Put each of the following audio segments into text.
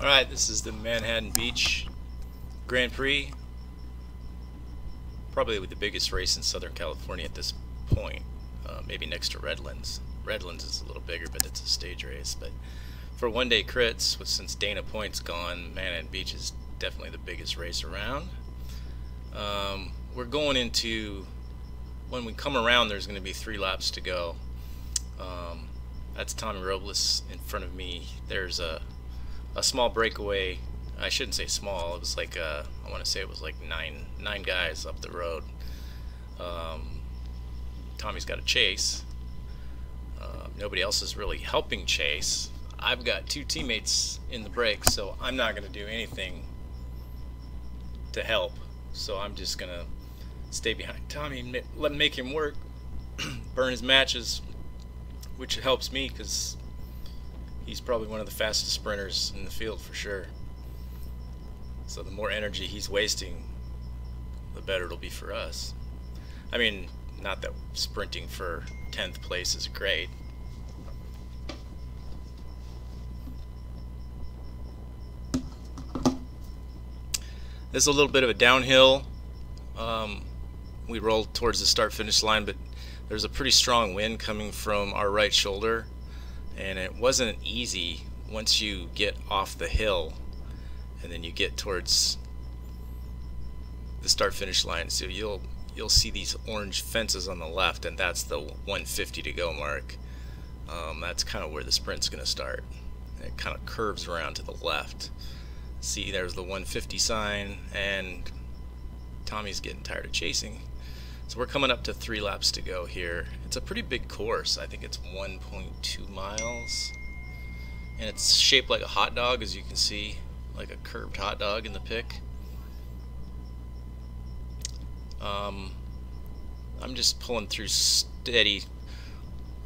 Alright, this is the Manhattan Beach Grand Prix. Probably the biggest race in Southern California at this point. Maybe next to Redlands. Redlands is a little bigger, but it's a stage race. But for one-day crits, since Dana Point's gone, Manhattan Beach is definitely the biggest race around. We're going into, when we come around, there's going to be 3 laps to go. That's Tommy Robles in front of me. There's a small breakaway. I shouldn't say small. It was like I want to say it was like nine guys up the road. Tommy's got to chase. Nobody else is really helping chase. I've got 2 teammates in the break, so I'm not going to do anything to help. So I'm just going to stay behind Tommy and make him work, burn his matches, which helps me because he's probably one of the fastest sprinters in the field for sure. So the more energy he's wasting, the better it'll be for us. I mean, not that sprinting for 10th place is great. This is a little bit of a downhill. We rolled towards the start-finish line, but there's a pretty strong wind coming from our right shoulder, and it wasn't easy once you get off the hill and then you get towards the start-finish line. So you'll see these orange fences on the left, and that's the 150 to go mark. That's kind of where the sprint's going to start. And it kind of curves around to the left. See, there's the 150 sign, and Tommy's getting tired of chasing. So we're coming up to 3 laps to go here. It's a pretty big course. I think it's 1.2 miles. And it's shaped like a hot dog, as you can see, like a curved hot dog in the pic. I'm just pulling through steady.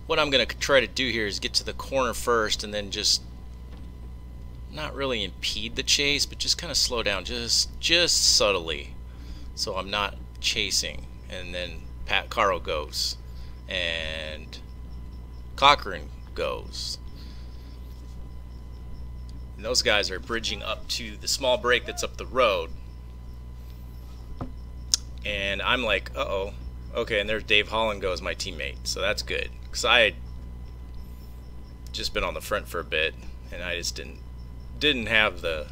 What I'm going to try to do here is get to the corner first and then just not really impede the chase, but just kind of slow down just subtly, so I'm not chasing. And then Pat Caro goes and Cochran goes, and those guys are bridging up to the small break that's up the road. And I'm like, uh-oh, okay. And there's Dave Holland goes, my teammate, so that's good, because I had just been on the front for a bit and I just didn't have the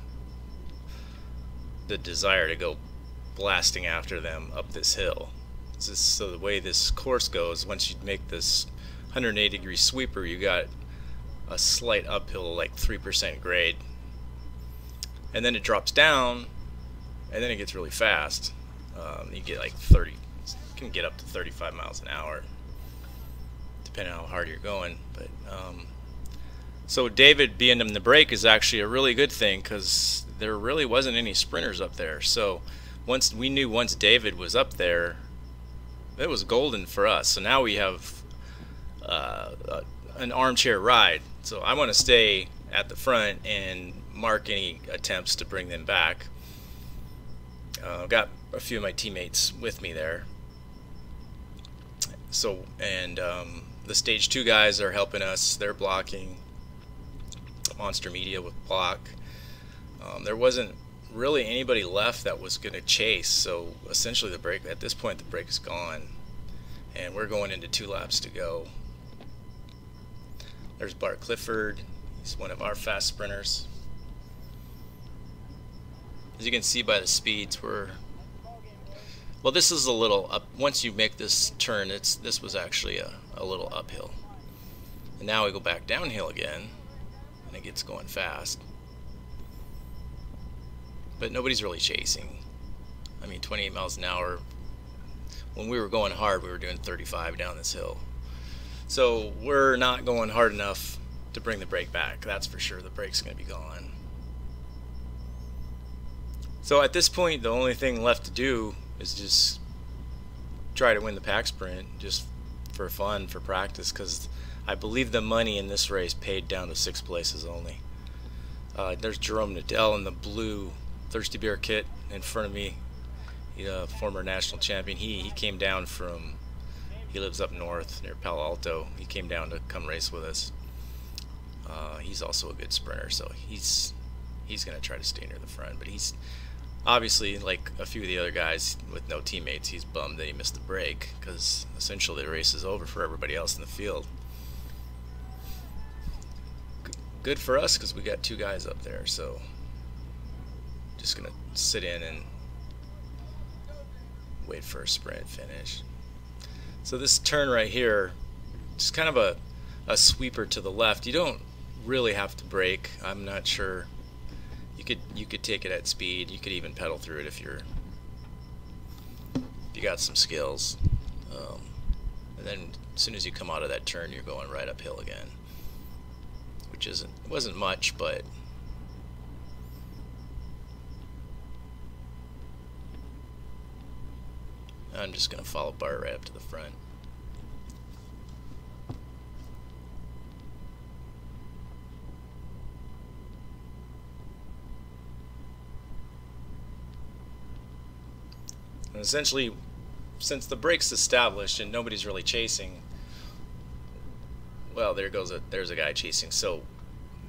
desire to go blasting after them up this hill. So the way this course goes, once you make this 180-degree sweeper, you got a slight uphill, like 3% grade, and then it drops down, and then it gets really fast. You get like 30, can get up to 35 miles an hour, depending on how hard you're going. But so David being in the break is actually a really good thing, because there really wasn't any sprinters up there. So once David was up there, it was golden for us. So now we have an armchair ride. So I want to stay at the front and mark any attempts to bring them back. I've got a few of my teammates with me there. So, and the stage 2 guys are helping us. They're blocking. Monster Media with block. There wasn't really anybody left that was going to chase, so essentially the break, at this point the break is gone, and we're going into 2 laps to go. There's Bart Clifford. He's one of our fast sprinters. As you can see by the speeds, well, this is a little up. Once you make this turn, this was actually a little uphill, and now we go back downhill again, and it gets going fast. But nobody's really chasing. I mean, 28 miles an hour. When we were going hard, we were doing 35 down this hill. So we're not going hard enough to bring the brake back. That's for sure. The brake's going to be gone. So at this point, the only thing left to do is just try to win the pack sprint, just for fun, for practice, because I believe the money in this race paid down to 6 places only. There's Jerome Nadell in the blue Thirsty Bear kit in front of me. He's a former national champion. He came down from, he lives up north near Palo Alto. He came down to come race with us. He's also a good sprinter, so he he's going to try to stay near the front, but he's obviously, like a few of the other guys with no teammates, he's bummed that he missed the break, because essentially the race is over for everybody else in the field. Good for us because we got 2 guys up there, so just gonna sit in and wait for a sprint finish. So this turn right here, just kind of a sweeper to the left. You don't really have to brake. I'm not sure. You could take it at speed. You could even pedal through it if you got some skills. And then as soon as you come out of that turn, you're going right uphill again, which wasn't much, but I'm just gonna follow Bart right up to the front. And essentially, since the brake's established and nobody's really chasing, well, there's a guy chasing. So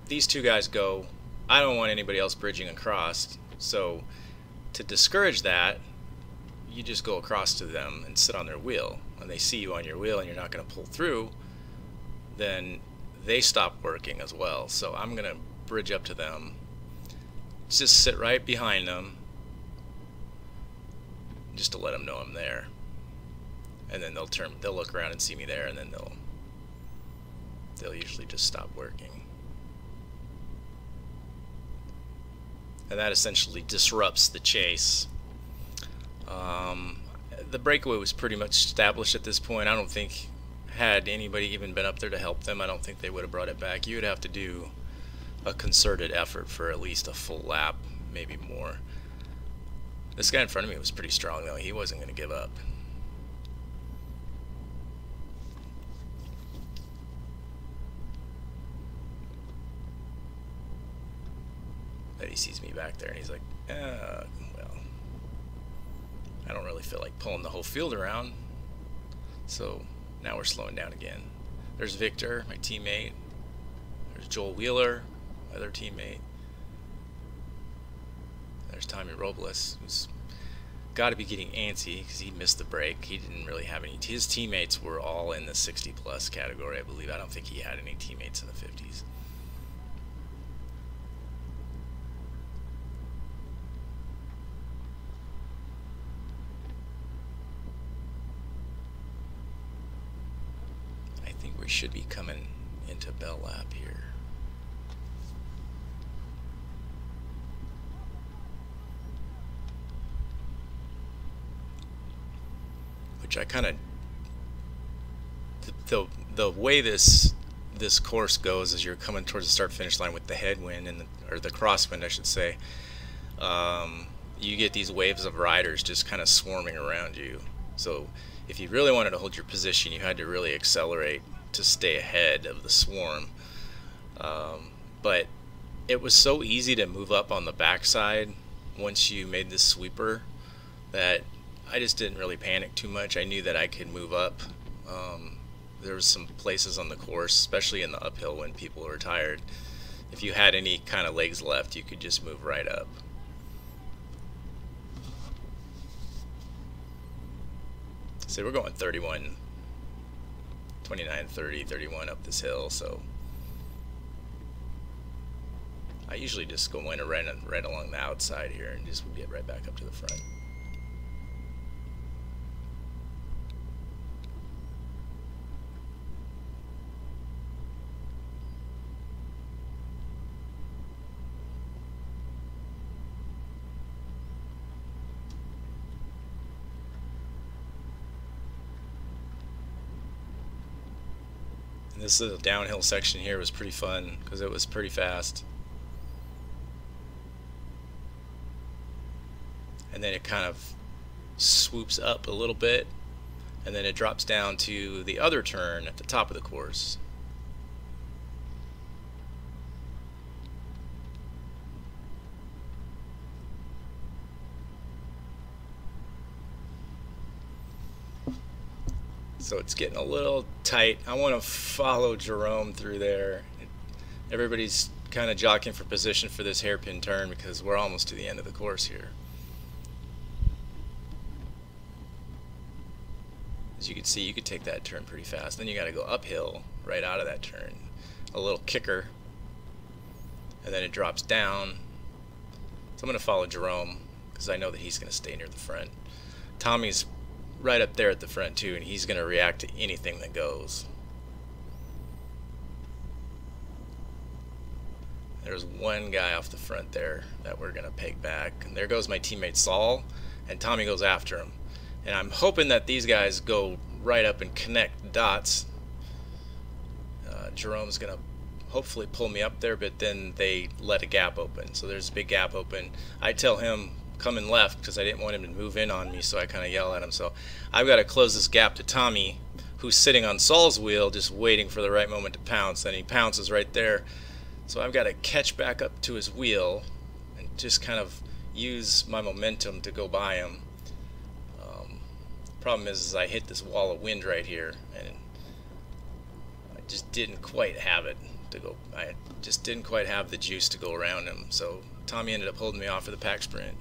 these 2 guys go. I don't want anybody else bridging across. So to discourage that, you just go across to them and sit on their wheel. When they see you on your wheel and you're not going to pull through, then they stop working as well. So I'm going to bridge up to them, just sit right behind them, just to let them know I'm there, and then they'll look around and see me there, and then they'll usually just stop working. And that essentially disrupts the chase. The breakaway was pretty much established at this point. I don't think, had anybody even been up there to help them, I don't think they would have brought it back. You would have to do a concerted effort for at least a full lap, maybe more. This guy in front of me was pretty strong though. He wasn't going to give up. But he sees me back there and he's like, well, I don't really feel like pulling the whole field around. So now we're slowing down again. There's Victor, my teammate. There's Joel Wheeler, my other teammate. There's Tommy Robles, who's got to be getting antsy because he missed the break. He didn't really have any. His teammates were all in the 60+ category, I believe. I don't think he had any teammates in the 50s. I think we should be coming into Bell Lap here. I kind of the way this course goes is you're coming towards the start-finish line with the headwind or the crosswind, I should say. You get these waves of riders just kind of swarming around you. So if you really wanted to hold your position, you had to really accelerate to stay ahead of the swarm. But it was so easy to move up on the backside once you made this sweeper that I just didn't really panic too much. I knew that I could move up. There was some places on the course, especially in the uphill when people were tired. If you had any kind of legs left, you could just move right up. So we're going 31, 29, 30, 31 up this hill, so I usually just go in right along the outside here and just get right back up to the front. This little downhill section here was pretty fun because it was pretty fast. And then it kind of swoops up a little bit and then it drops down to the other turn at the top of the course. So it's getting a little tight. I want to follow Jerome through there. Everybody's kind of jockeying for position for this hairpin turn because we're almost to the end of the course here. As you can see, you could take that turn pretty fast. Then you got to go uphill right out of that turn. A little kicker, and then it drops down. So I'm going to follow Jerome because I know that he's going to stay near the front. Tommy's right up there at the front too, and he's going to react to anything that goes. There's one guy off the front there that we're going to peg back. And there goes my teammate Saul, and Tommy goes after him. And I'm hoping that these guys go right up and connect dots. Jerome's going to hopefully pull me up there, but then they let a gap open. So there's a big gap open. I tell him, come in left, because I didn't want him to move in on me, so I kind of yell at him. So I've got to close this gap to Tommy, who's sitting on Saul's wheel, just waiting for the right moment to pounce. And he pounces right there. So I've got to catch back up to his wheel and just kind of use my momentum to go by him. Problem is I hit this wall of wind right here, and I just didn't quite have it to go. I just didn't quite have the juice to go around him. So Tommy ended up holding me off for the pack sprint.